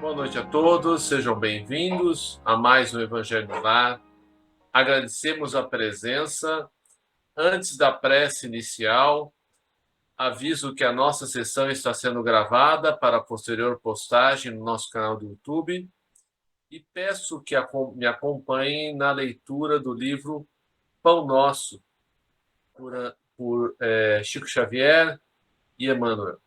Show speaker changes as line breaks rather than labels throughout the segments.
Boa noite a todos, sejam bem-vindos a mais um Evangelho no Lar. Agradecemos a presença. Antes da prece inicial, aviso que a nossa sessão está sendo gravada para posterior postagem no nosso canal do YouTube e peço que me acompanhem na leitura do livro Pão Nosso, por Chico Xavier e Emmanuel.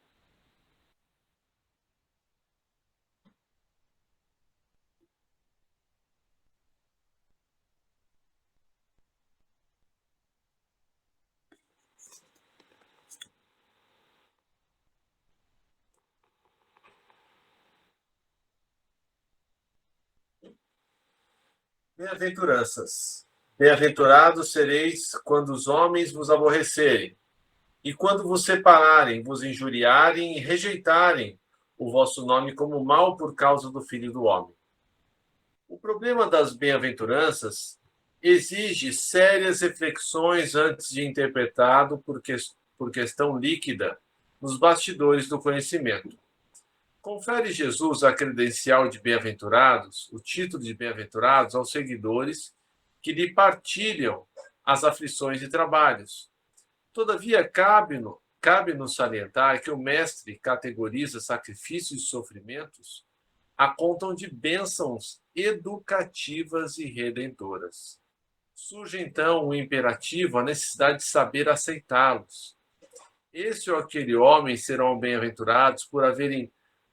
Bem-aventuranças. Bem-aventurados sereis quando os homens vos aborrecerem, e quando vos separarem, vos injuriarem e rejeitarem o vosso nome como mal por causa do Filho do Homem. O problema das bem-aventuranças exige sérias reflexões antes de interpretado por questão líquida nos bastidores do conhecimento. Confere Jesus a credencial de bem-aventurados, o título de bem-aventurados, aos seguidores que lhe partilham as aflições e trabalhos. Todavia, cabe-nos salientar que o Mestre categoriza sacrifícios e sofrimentos a contam de bênçãos educativas e redentoras. Surge, então, o imperativo, a necessidade de saber aceitá-los. Este ou aquele homem serão bem-aventurados por haverem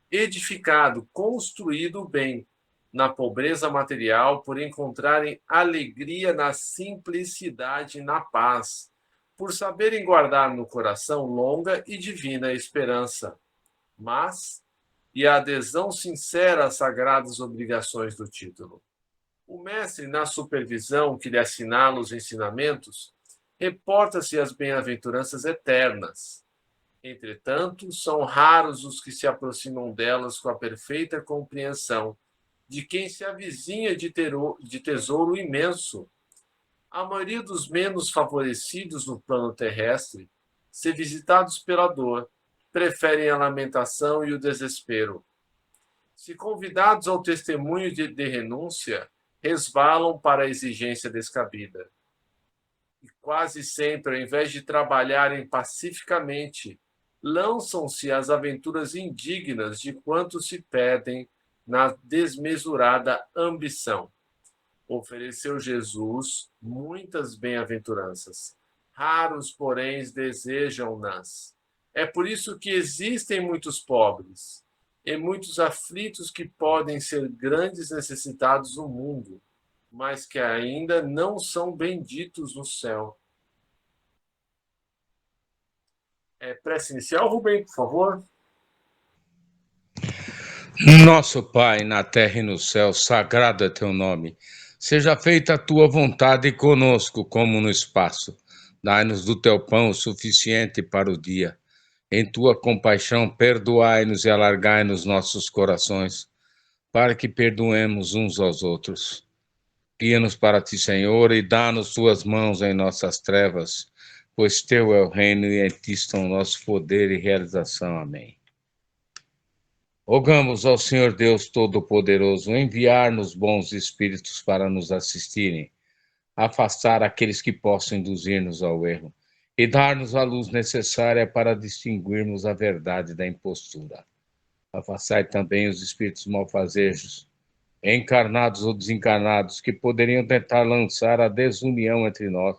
edificado, construído o bem, na pobreza material, por encontrarem alegria na simplicidade e na paz, por saberem guardar no coração longa e divina esperança, e a adesão sincera às sagradas obrigações do título. O mestre, na supervisão que lhe assinala os ensinamentos, reporta-se às bem-aventuranças eternas. Entretanto, são raros os que se aproximam delas com a perfeita compreensão de quem se avizinha de tesouro imenso. A maioria dos menos favorecidos no plano terrestre, se visitados pela dor, preferem a lamentação e o desespero. Se convidados ao testemunho de renúncia, resvalam para a exigência descabida. E quase sempre, ao invés de trabalharem pacificamente, lançam-se às aventuras indignas de quantos se perdem na desmesurada ambição. Ofereceu Jesus muitas bem-aventuranças. Raros, porém, desejam-nas. É por isso que existem muitos pobres e muitos aflitos que podem ser grandes necessitados no mundo, mas que ainda não são benditos no céu. Prece inicial, Rubem, por favor.
Nosso Pai, na terra e no céu, sagrado é teu nome. Seja feita a tua vontade conosco, como no espaço. Dai-nos do teu pão o suficiente para o dia. Em tua compaixão, perdoai-nos e alargai-nos nossos corações, para que perdoemos uns aos outros. Guia-nos para ti, Senhor, e dá-nos tuas mãos em nossas trevas, pois teu é o reino e em ti estão nosso poder e realização. Amém. Rogamos ao Senhor Deus Todo-Poderoso enviar-nos bons espíritos para nos assistirem, afastar aqueles que possam induzir-nos ao erro e dar-nos a luz necessária para distinguirmos a verdade da impostura. Afastai também os espíritos malfazejos, encarnados ou desencarnados, que poderiam tentar lançar a desunião entre nós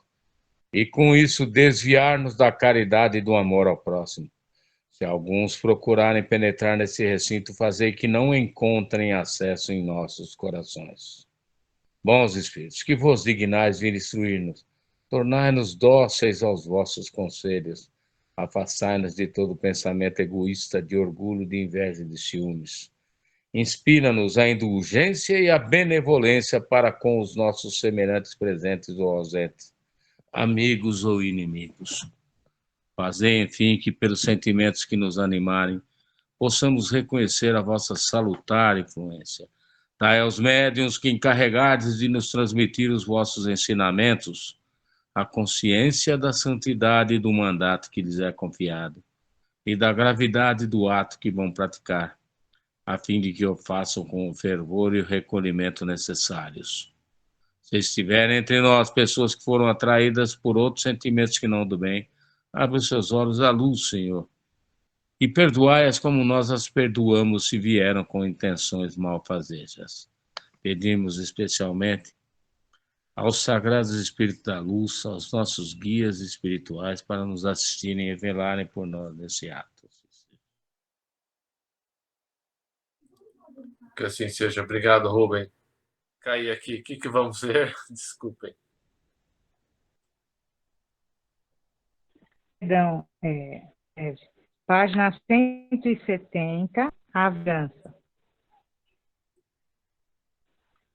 e, com isso, desviar-nos da caridade e do amor ao próximo. Se alguns procurarem penetrar nesse recinto, fazei que não encontrem acesso em nossos corações. Bons espíritos, que vos dignais vir instruir-nos, tornai-nos dóceis aos vossos conselhos, afastai-nos de todo pensamento egoísta, de orgulho, de inveja e de ciúmes. Inspira-nos a indulgência e a benevolência para com os nossos semelhantes presentes ou ausentes, amigos ou inimigos. Fazei, enfim, que pelos sentimentos que nos animarem, possamos reconhecer a vossa salutar influência. Dai aos médiuns que encarregardes de nos transmitir os vossos ensinamentos, a consciência da santidade e do mandato que lhes é confiado, e da gravidade do ato que vão praticar, a fim de que o façam com o fervor e o recolhimento necessários. Se estiverem entre nós pessoas que foram atraídas por outros sentimentos que não do bem, abre os seus olhos à luz, Senhor, e perdoai-as como nós as perdoamos se vieram com intenções malfazejas. Pedimos especialmente aos sagrados Espíritos da Luz, aos nossos guias espirituais, para nos assistirem e velarem por nós nesse ato.
Que assim seja. Obrigado, Rubem. Caí aqui. O que vamos ver? Desculpem.
Perdão, página 170, a vingança.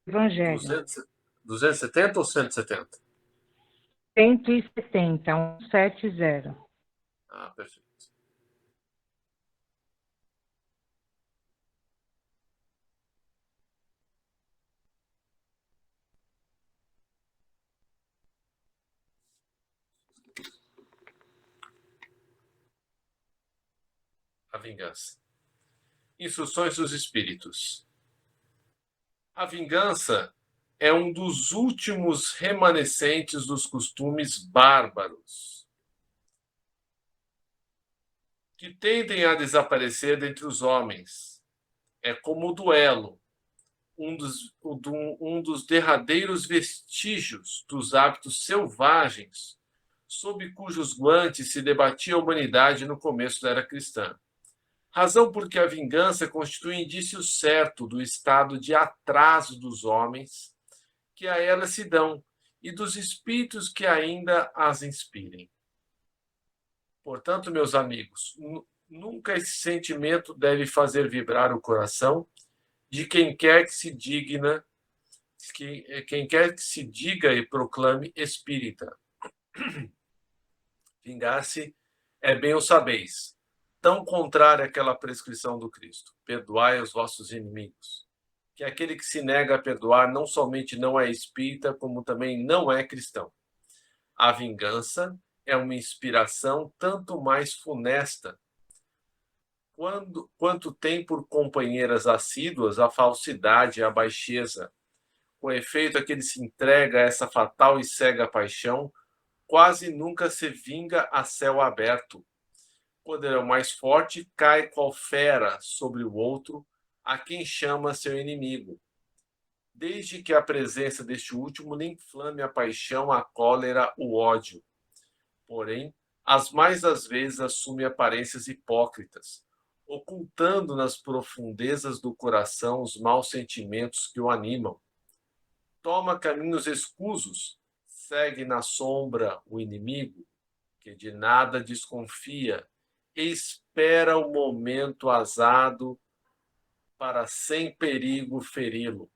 Evangelho.
270 ou 170?
170, 170.
Ah, perfeito. A vingança. Instruções dos Espíritos. A vingança é um dos últimos remanescentes dos costumes bárbaros, que tendem a desaparecer dentre os homens. É como o duelo, um dos derradeiros vestígios dos hábitos selvagens, sob cujos guantes se debatia a humanidade no começo da era cristã. Razão porque a vingança constitui indício certo do estado de atraso dos homens que a ela se dão e dos espíritos que ainda as inspirem. Portanto, meus amigos, nunca esse sentimento deve fazer vibrar o coração de quem quer que se diga e proclame espírita. Vingar-se é, bem o sabeis, tão contrária àquela prescrição do Cristo: perdoai os vossos inimigos. Que aquele que se nega a perdoar não somente não é espírita, como também não é cristão. A vingança é uma inspiração tanto mais funesta quanto tem por companheiras assíduas a falsidade e a baixeza. Com efeito, aquele se entrega a essa fatal e cega paixão quase nunca se vinga a céu aberto. Quando ele é o mais forte, cai qual fera sobre o outro, a quem chama seu inimigo, desde que a presença deste último lhe inflame a paixão, a cólera, o ódio. Porém, as mais das vezes assume aparências hipócritas, ocultando nas profundezas do coração os maus sentimentos que o animam. Toma caminhos escusos, segue na sombra o inimigo, que de nada desconfia, e espera o momento azado para sem perigo feri-lo.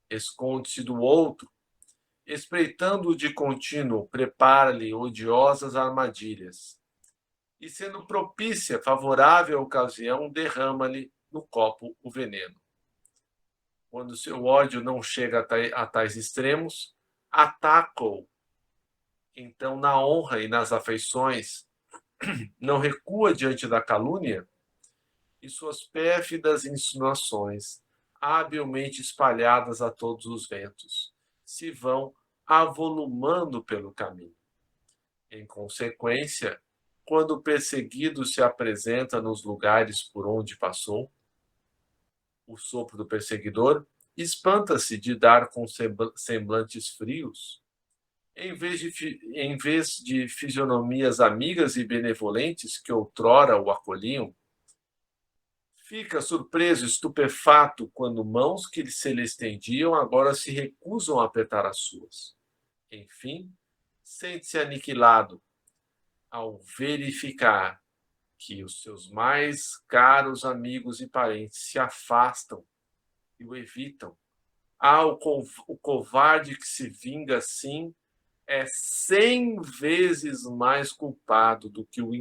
Esconde-se do outro, espreitando-o de contínuo, prepara-lhe odiosas armadilhas. E, sendo propícia, favorável a ocasião, derrama-lhe no copo o veneno. Quando seu ódio não chega a tais extremos, ataca-o. Então, na honra e nas afeições, não recua diante da calúnia e suas pérfidas insinuações, habilmente espalhadas a todos os ventos, se vão avolumando pelo caminho. Em consequência, quando o perseguido se apresenta nos lugares por onde passou, o sopro do perseguidor espanta-se de dar com semblantes frios. Em vez de fisionomias amigas e benevolentes que outrora o acolhiam, fica surpreso, estupefato, quando mãos que se lhe estendiam agora se recusam a apertar as suas. Enfim, sente-se aniquilado ao verificar que os seus mais caros amigos e parentes se afastam e o evitam. O covarde que se vinga assim é 100 vezes mais culpado do que o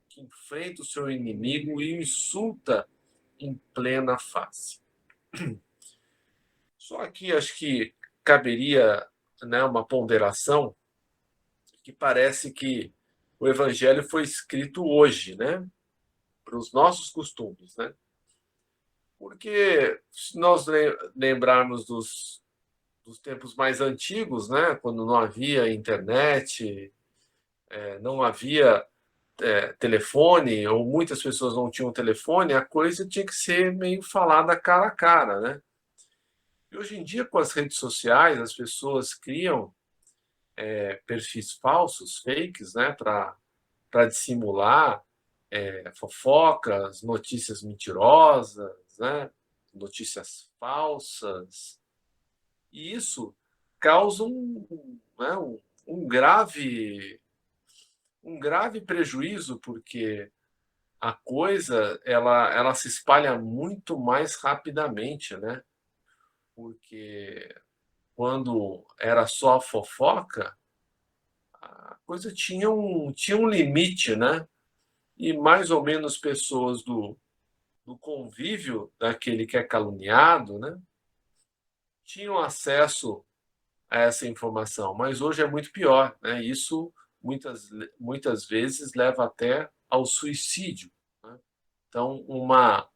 que enfrenta o seu inimigo e o insulta em plena face. Só aqui acho que caberia, né, uma ponderação, que parece que o Evangelho foi escrito hoje, né, para os nossos costumes, né? Porque se nós lembrarmos dos tempos mais antigos, né, quando não havia internet, não havia telefone, ou muitas pessoas não tinham telefone, a coisa tinha que ser meio falada cara a cara, né? E hoje em dia, com as redes sociais, as pessoas criam perfis falsos, fakes, né, para dissimular fofocas, notícias mentirosas, né, notícias falsas. E isso causa né, um grave prejuízo, porque a coisa ela se espalha muito mais rapidamente, né? Porque quando era só fofoca, a coisa tinha um limite, né? E mais ou menos pessoas do convívio daquele que é caluniado, né? Tinham acesso a essa informação, mas hoje é muito pior, né? Isso muitas vezes leva até ao suicídio, né? Então, uma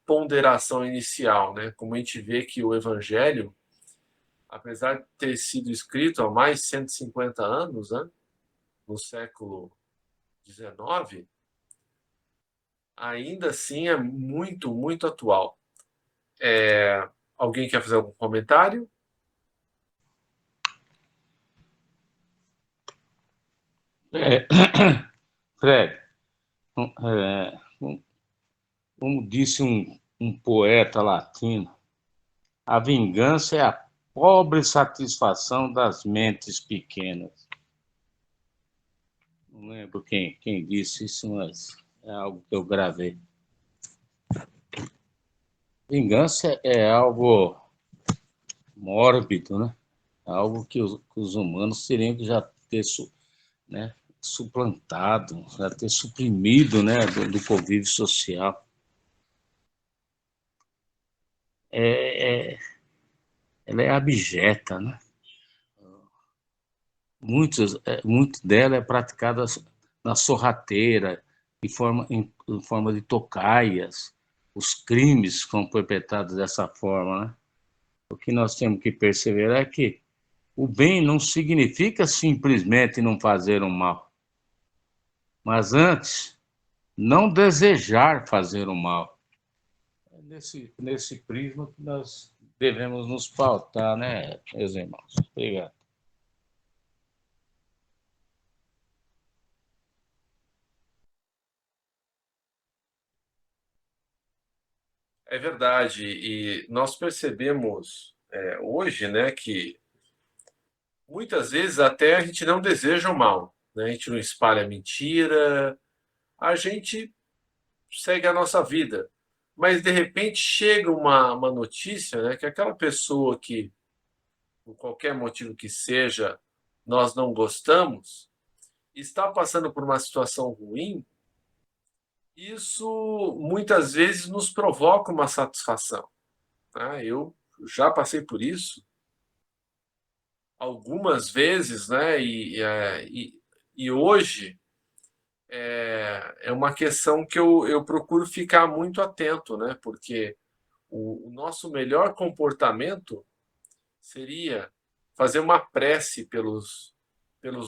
ponderação inicial, né? Como a gente vê que o Evangelho, apesar de ter sido escrito há mais de 150 anos, né? No século XIX, ainda assim é muito, muito atual. Alguém quer fazer algum comentário?
É, Fred, é, como disse um poeta latino, a vingança é a pobre satisfação das mentes pequenas. Não lembro quem disse isso, mas é algo que eu gravei. Vingança é algo mórbido, né? Algo que os humanos teriam que já ter né, suplantado, já ter suprimido, né, do convívio social. Ela é abjeta, né? Muito dela é praticada na sorrateira, em forma de tocaias. Os crimes são perpetrados dessa forma, né? O que nós temos que perceber é que o bem não significa simplesmente não fazer o mal, mas antes, não desejar fazer o mal. É nesse prisma que nós devemos nos pautar, né, meus irmãos? Obrigado.
É verdade. E nós percebemos hoje, né, que muitas vezes até a gente não deseja o mal, né? A gente não espalha mentira, a gente segue a nossa vida. Mas de repente chega uma notícia, né, que aquela pessoa que, por qualquer motivo que seja, nós não gostamos, está passando por uma situação ruim. Isso muitas vezes nos provoca uma satisfação, né? Eu já passei por isso algumas vezes, né? E hoje é uma questão que eu procuro ficar muito atento, né? Porque o nosso melhor comportamento seria fazer uma prece pelos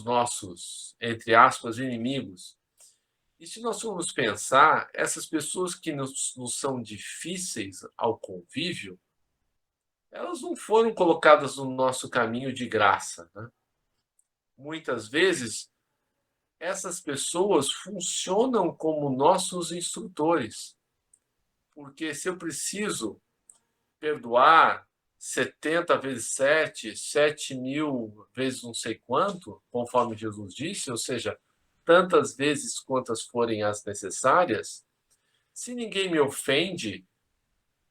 nossos, entre aspas, inimigos. E se nós formos pensar, essas pessoas que nos são difíceis ao convívio, elas não foram colocadas no nosso caminho de graça, né? Muitas vezes, essas pessoas funcionam como nossos instrutores. Porque se eu preciso perdoar 70 vezes 7, 7.000 vezes não sei quanto, conforme Jesus disse, ou seja, tantas vezes quantas forem as necessárias, se ninguém me ofende,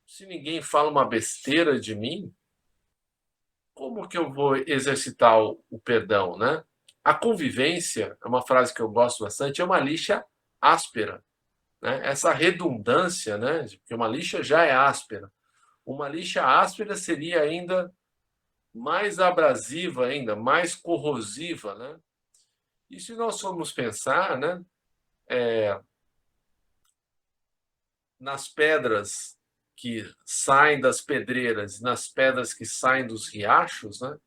se ninguém fala uma besteira de mim, como que eu vou exercitar o perdão, né? A convivência, é uma frase que eu gosto bastante, é uma lixa áspera, né? Essa redundância, né? Porque uma lixa já é áspera. Uma lixa áspera seria ainda mais abrasiva, ainda mais corrosiva, né? E se nós formos pensar, né, nas pedras que saem das pedreiras e nas pedras que saem dos riachos, né?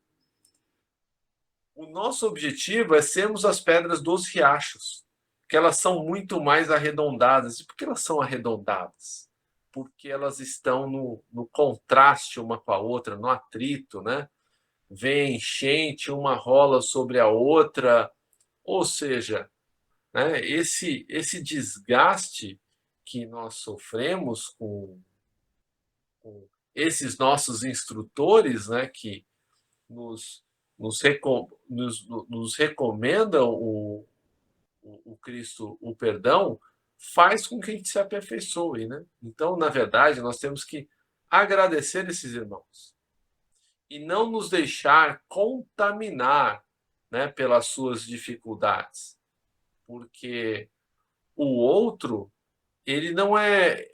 O nosso objetivo é sermos as pedras dos riachos, porque elas são muito mais arredondadas. E por que elas são arredondadas? Porque elas estão no contraste uma com a outra, no atrito, né? Vem enchente, uma rola sobre a outra, ou seja, né, esse desgaste que nós sofremos com esses nossos instrutores, né, que nos recomendam o Cristo, o perdão, faz com que a gente se aperfeiçoe, né? Então, na verdade, nós temos que agradecer esses irmãos e não nos deixar contaminar, né, pelas suas dificuldades, porque o outro ele não é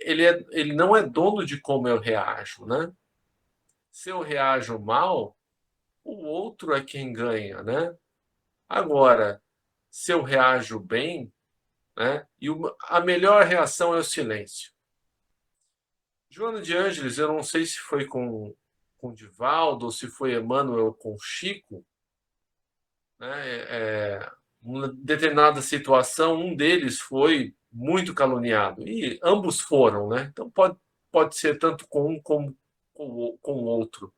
dono de como eu reajo, né? Se eu reajo mal, o outro é quem ganha, né? Agora, se eu reajo bem, né? E a melhor reação é o silêncio. Joana de Ângeles, eu não sei se foi com Divaldo ou se foi Emmanuel com Chico, né? Uma determinada situação, um deles foi muito caluniado e ambos foram, né? Então pode ser tanto com um como com o outro.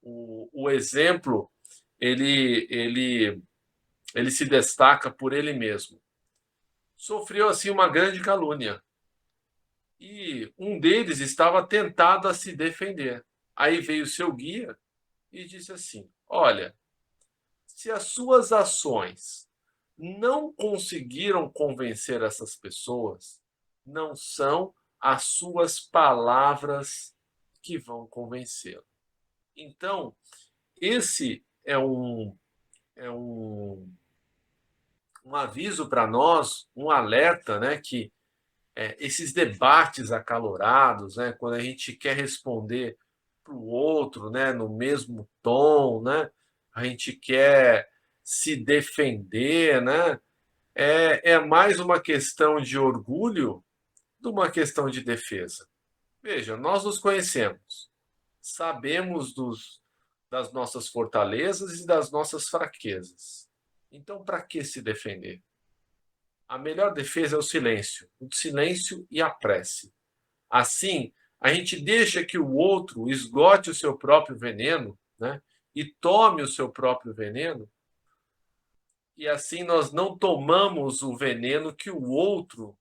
O exemplo ele se destaca por ele mesmo. Sofreu assim uma grande calúnia e um deles estava tentado a se defender. Aí veio o seu guia e disse assim: olha, se as suas ações não conseguiram convencer essas pessoas, não são as suas palavras que vão convencê-lo. Então, esse é um aviso para nós, um alerta, né, que esses debates acalorados, né, quando a gente quer responder para o outro, né, no mesmo tom, né, a gente quer se defender, né, é mais uma questão de orgulho do que uma questão de defesa. Veja, nós nos conhecemos, sabemos das nossas fortalezas e das nossas fraquezas. Então, para que se defender? A melhor defesa é o silêncio e a prece. Assim, a gente deixa que o outro esgote o seu próprio veneno, né? E tome o seu próprio veneno, e assim nós não tomamos o veneno que o outro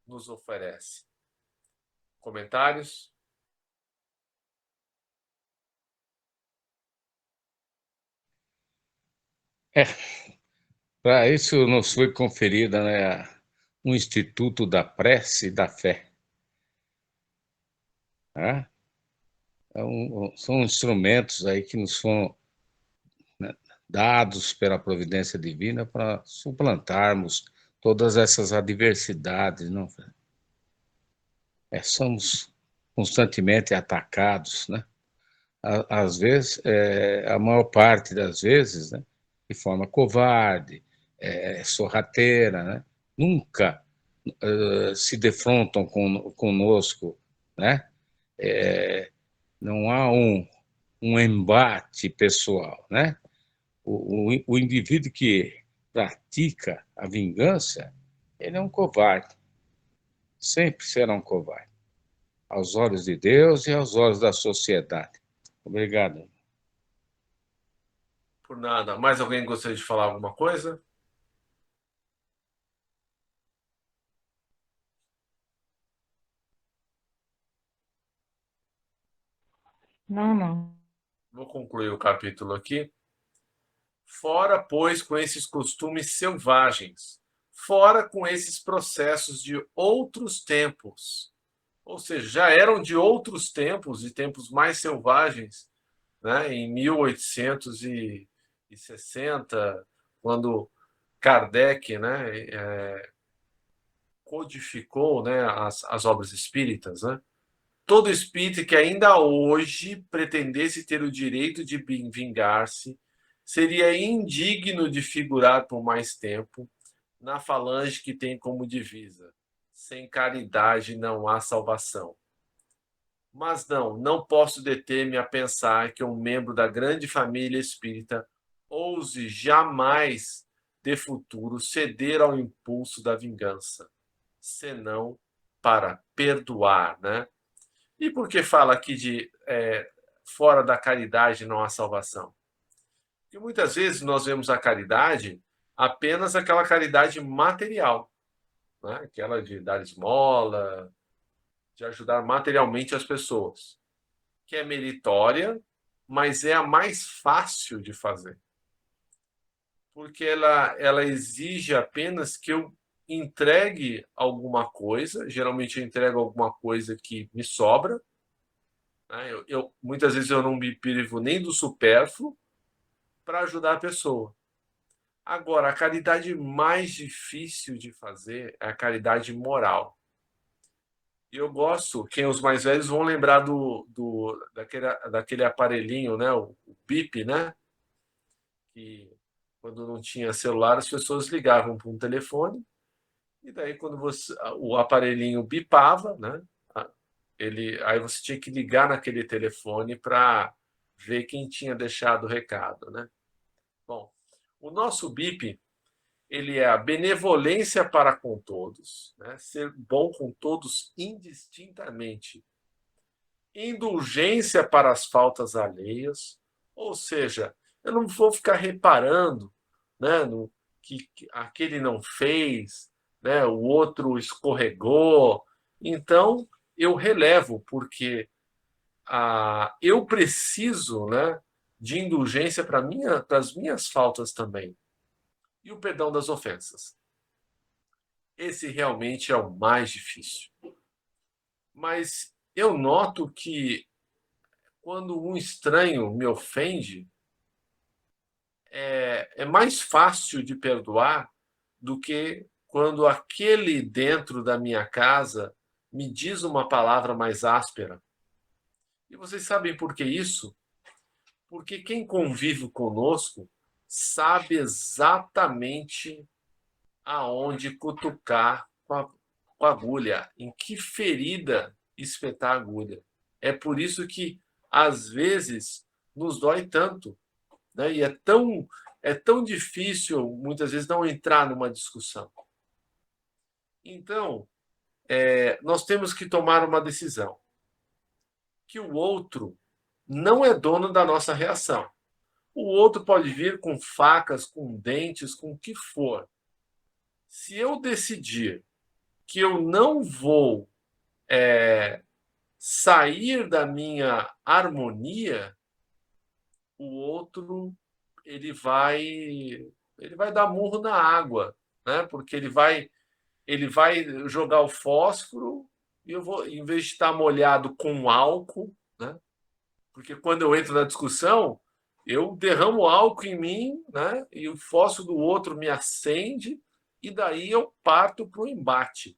nos oferece. Comentários?
Para isso nos foi conferida, né, um Instituto da Prece e da Fé. Né? São instrumentos aí que nos foram, né, dados pela providência divina para suplantarmos todas essas adversidades. Não? Somos constantemente atacados, né? Às vezes, a maior parte das vezes, né, de forma covarde, sorrateira, né? Nunca se defrontam conosco, né? Não há um embate pessoal, né? O indivíduo que pratica a vingança, ele é um covarde, sempre será um covarde, aos olhos de Deus e aos olhos da sociedade. Obrigado.
Por nada. Mais alguém gostaria de falar alguma coisa?
Não.
Vou concluir o capítulo aqui. Fora, pois, com esses costumes selvagens, fora com esses processos de outros tempos, ou seja, já eram de outros tempos, de tempos mais selvagens, né? Em 1860, quando Kardec, né, codificou, né, as obras espíritas, né? Todo espírito que ainda hoje pretendesse ter o direito de vingar-se seria indigno de figurar por mais tempo na falange que tem como divisa: sem caridade não há salvação. Mas não posso deter-me a pensar que um membro da grande família espírita ouse jamais, de futuro, ceder ao impulso da vingança, senão para perdoar, né? E por que fala aqui de fora da caridade não há salvação? Porque muitas vezes nós vemos a caridade apenas aquela caridade material, né? Aquela de dar esmola, de ajudar materialmente as pessoas, que é meritória, mas é a mais fácil de fazer. Porque ela exige apenas que eu entregue alguma coisa, geralmente eu entrego alguma coisa que me sobra, né? Muitas vezes eu não me privo nem do supérfluo para ajudar a pessoa. Agora, a caridade mais difícil de fazer é a caridade moral. E eu gosto, quem os mais velhos vão lembrar daquele aparelhinho, né? O bip, né? Que quando não tinha celular, as pessoas ligavam para um telefone, e daí quando o aparelhinho bipava, né? Aí você tinha que ligar naquele telefone para ver quem tinha deixado o recado, né? Bom, o nosso bip, ele é a benevolência para com todos, né? Ser bom com todos indistintamente, indulgência para as faltas alheias, ou seja, eu não vou ficar reparando, né, no que aquele não fez, né, o outro escorregou, então eu relevo, porque eu preciso, né, de indulgência para as minhas faltas também. E o perdão das ofensas. Esse realmente é o mais difícil. Mas eu noto que quando um estranho me ofende, é mais fácil de perdoar do que quando aquele dentro da minha casa me diz uma palavra mais áspera. E vocês sabem por que isso? Porque quem convive conosco sabe exatamente aonde cutucar com a agulha, em que ferida espetar a agulha. É por isso que, às vezes, nos dói tanto, né? E é tão difícil, muitas vezes, não entrar numa discussão. Então, nós temos que tomar uma decisão. Que o outro não é dono da nossa reação. O outro pode vir com facas, com dentes, com o que for. Se eu decidir que eu não vou sair da minha harmonia, o outro ele vai dar murro na água, né? Porque ele vai jogar o fósforo e eu vou, em vez de estar molhado com álcool, né? Porque quando eu entro na discussão, eu derramo álcool em mim, né? E o fósforo do outro me acende e daí eu parto para o embate.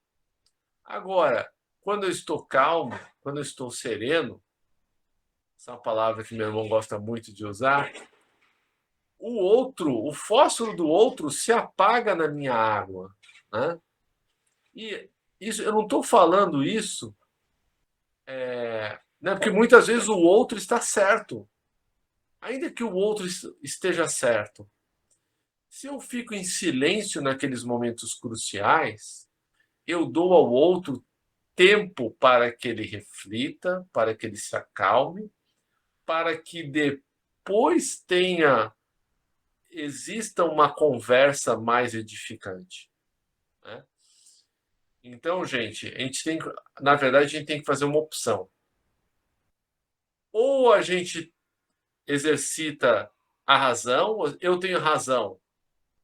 Agora, quando eu estou calmo, quando eu estou sereno, essa é uma palavra que meu irmão gosta muito de usar, o fósforo do outro se apaga na minha água, né? E isso, eu não estou falando isso, né, porque muitas vezes o outro está certo, ainda que o outro esteja certo. Se eu fico em silêncio naqueles momentos cruciais, eu dou ao outro tempo para que ele reflita, para que ele se acalme, para que depois exista uma conversa mais edificante, né? Então, gente, na verdade, a gente tem que fazer uma opção. Ou a gente exercita a razão, eu tenho razão,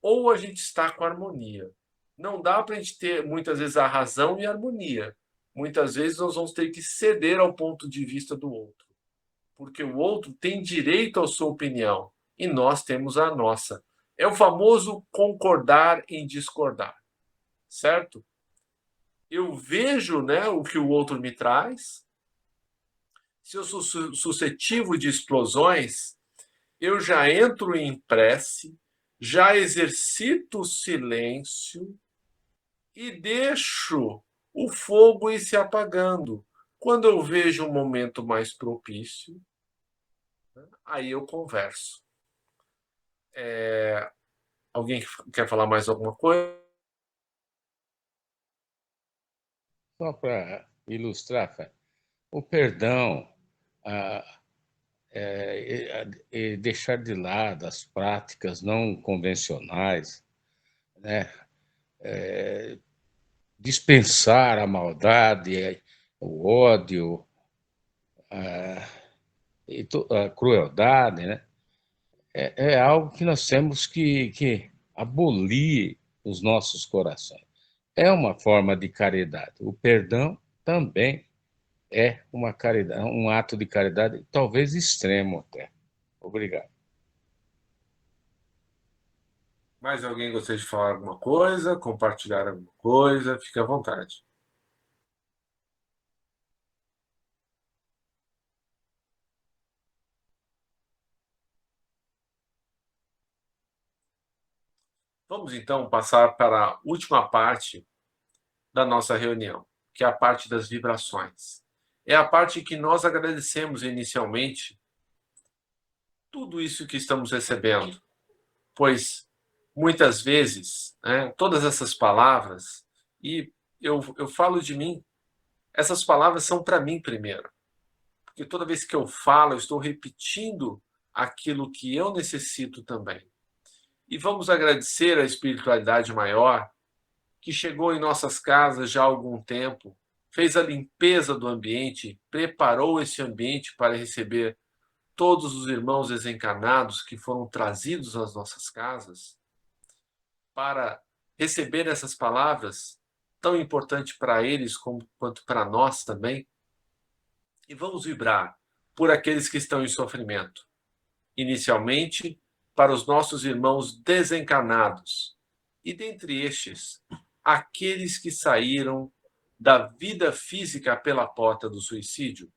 ou a gente está com harmonia. Não dá para a gente ter, muitas vezes, a razão e a harmonia. Muitas vezes nós vamos ter que ceder ao ponto de vista do outro, porque o outro tem direito à sua opinião e nós temos a nossa. É o famoso concordar em discordar, certo? Eu vejo, né, o que o outro me traz. Se eu sou suscetível de explosões, eu já entro em prece, já exercito o silêncio e deixo o fogo ir se apagando. Quando eu vejo um momento mais propício, aí eu converso. Alguém quer falar mais alguma coisa?
Só para ilustrar, Fé, o perdão, ah, deixar de lado as práticas não convencionais, né? Dispensar a maldade, o ódio, a crueldade, né? É algo que nós temos que abolir nos nossos corações. É uma forma de caridade. O perdão também é uma caridade, um ato de caridade, talvez extremo até. Obrigado.
Mais alguém gostaria de falar alguma coisa? Compartilhar alguma coisa? Fique à vontade. Vamos então passar para a última parte da nossa reunião, que é a parte das vibrações. É a parte que nós agradecemos inicialmente tudo isso que estamos recebendo, pois muitas vezes, né, todas essas palavras, e eu falo de mim, essas palavras são para mim primeiro, porque toda vez que eu falo, eu estou repetindo aquilo que eu necessito também. E vamos agradecer a espiritualidade maior que chegou em nossas casas já há algum tempo, fez a limpeza do ambiente, preparou esse ambiente para receber todos os irmãos desencarnados que foram trazidos às nossas casas, para receber essas palavras tão importantes para eles quanto para nós também. E vamos vibrar por aqueles que estão em sofrimento. Inicialmente, para os nossos irmãos desencarnados. E dentre estes, aqueles que saíram da vida física pela porta do suicídio,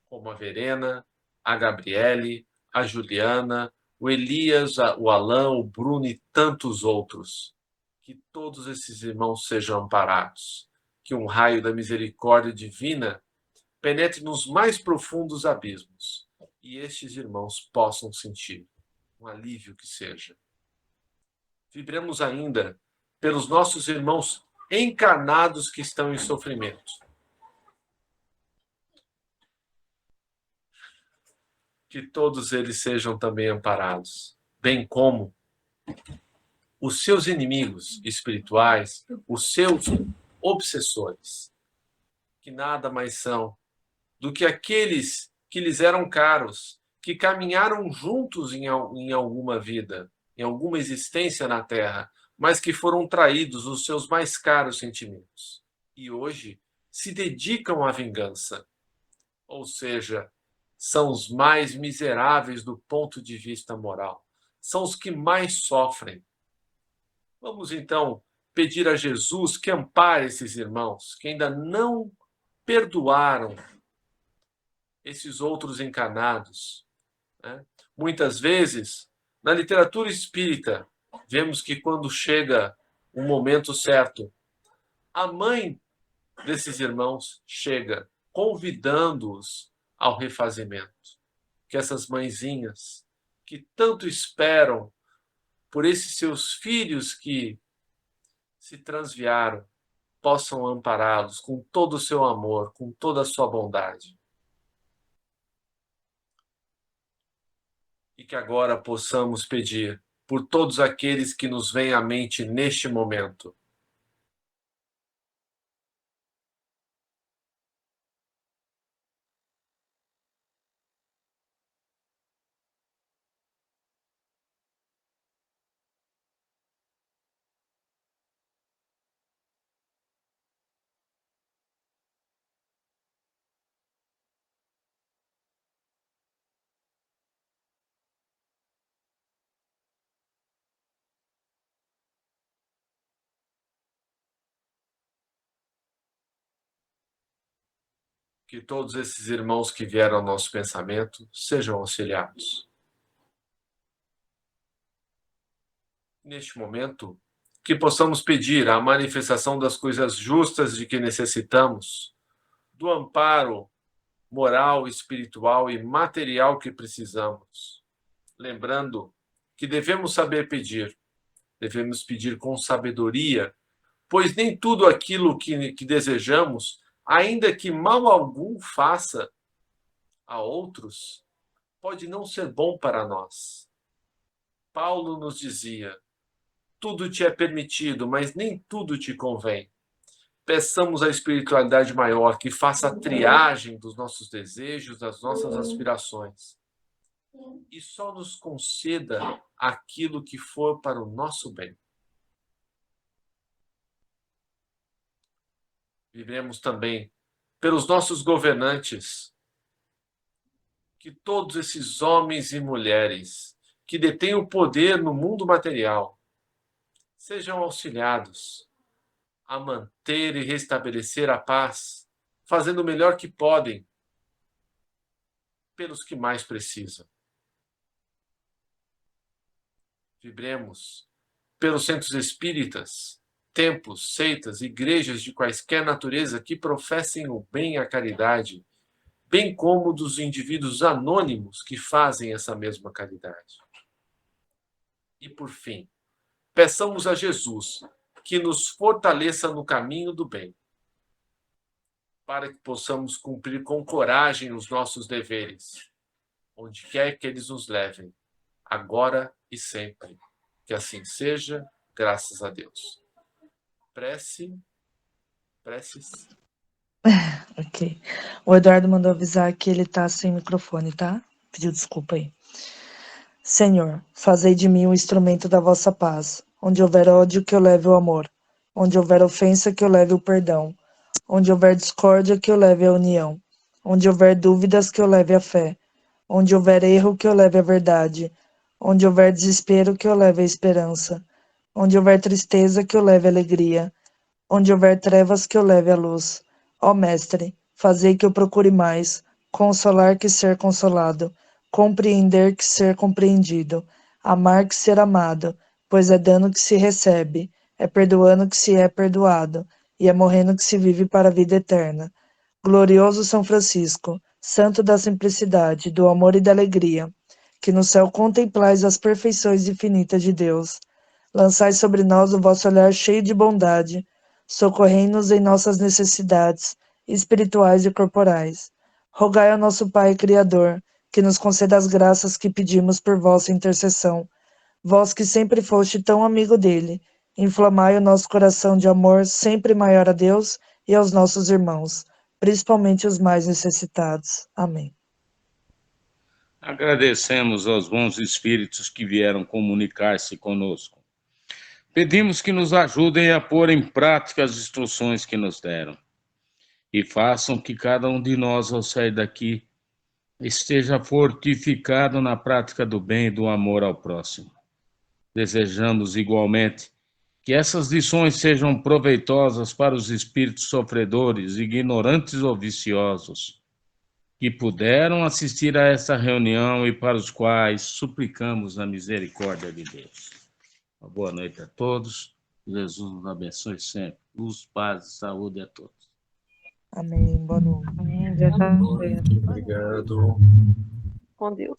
como a Verena, a Gabriele, a Juliana, o Elias, o Alain, o Bruno e tantos outros. Que todos esses irmãos sejam amparados. Que um raio da misericórdia divina penetre nos mais profundos abismos e estes irmãos possam sentir um alívio que seja. Vibremos ainda pelos nossos irmãos encarnados que estão em sofrimento. Que todos eles sejam também amparados, bem como os seus inimigos espirituais, os seus obsessores, que nada mais são do que aqueles que lhes eram caros, que caminharam juntos em alguma vida, em alguma existência na Terra, mas que foram traídos os seus mais caros sentimentos. E hoje se dedicam à vingança. Ou seja, são os mais miseráveis do ponto de vista moral. São os que mais sofrem. Vamos então pedir a Jesus que ampare esses irmãos que ainda não perdoaram esses outros encarnados. Né? Muitas vezes, na literatura espírita, vemos que quando chega um momento certo, a mãe desses irmãos chega convidando-os ao refazimento. Que essas mãezinhas que tanto esperam por esses seus filhos que se transviaram, possam ampará-los com todo o seu amor, com toda a sua bondade. E que agora possamos pedir por todos aqueles que nos vêm à mente neste momento. Que todos esses irmãos que vieram ao nosso pensamento sejam auxiliados. Neste momento, que possamos pedir a manifestação das coisas justas de que necessitamos do amparo moral, espiritual e material que precisamos. Lembrando que devemos saber pedir, devemos pedir com sabedoria, pois nem tudo aquilo que desejamos, ainda que mal algum faça a outros, pode não ser bom para nós. Paulo nos dizia: tudo te é permitido, mas nem tudo te convém. Peçamos a espiritualidade maior que faça a triagem dos nossos desejos, das nossas aspirações. E só nos conceda aquilo que for para o nosso bem. Vivemos também pelos nossos governantes, que todos esses homens e mulheres que detêm o poder no mundo material sejam auxiliados a manter e restabelecer a paz, fazendo o melhor que podem pelos que mais precisam. Vibremos pelos centros espíritas, templos, seitas, igrejas de quaisquer natureza que professem o bem e a caridade, bem como dos indivíduos anônimos que fazem essa mesma caridade. E, por fim, peçamos a Jesus que nos fortaleça no caminho do bem, para que possamos cumprir com coragem os nossos deveres, onde quer que eles nos levem, agora e sempre. Que assim seja, graças a Deus. Preces.
Ok. O Eduardo mandou avisar que ele tá sem microfone, tá? Pediu desculpa aí. Senhor, fazei de mim um instrumento da vossa paz. Onde houver ódio, que eu leve o amor. Onde houver ofensa, que eu leve o perdão. Onde houver discórdia, que eu leve a união. Onde houver dúvidas, que eu leve a fé. Onde houver erro, que eu leve a verdade. Onde houver desespero, que eu leve a esperança. Onde houver tristeza, que eu leve a alegria. Onde houver trevas, que eu leve a luz. Ó Mestre, fazei que eu procure mais, consolar que ser consolado, compreender que ser compreendido, amar que ser amado, pois é dando que se recebe, é perdoando que se é perdoado, e é morrendo que se vive para a vida eterna. Glorioso São Francisco, santo da simplicidade, do amor e da alegria, que no céu contemplais as perfeições infinitas de Deus, lançai sobre nós o vosso olhar cheio de bondade, socorrei-nos em nossas necessidades espirituais e corporais. Rogai ao nosso Pai Criador, que nos conceda as graças que pedimos por vossa intercessão. Vós que sempre foste tão amigo dele, inflamai o nosso coração de amor sempre maior a Deus e aos nossos irmãos, principalmente os mais necessitados. Amém.
Agradecemos aos bons espíritos que vieram comunicar-se conosco. Pedimos que nos ajudem a pôr em prática as instruções que nos deram e façam que cada um de nós, ao sair daqui, esteja fortificado na prática do bem e do amor ao próximo. Desejamos igualmente que essas lições sejam proveitosas para os espíritos sofredores, ignorantes ou viciosos, que puderam assistir a esta reunião e para os quais suplicamos a misericórdia de Deus. Uma boa noite a todos. Jesus nos abençoe sempre. Luz, paz e saúde a todos.
Amém. Boa noite.
Amém. Deus abençoe.
Obrigado.
Com Deus.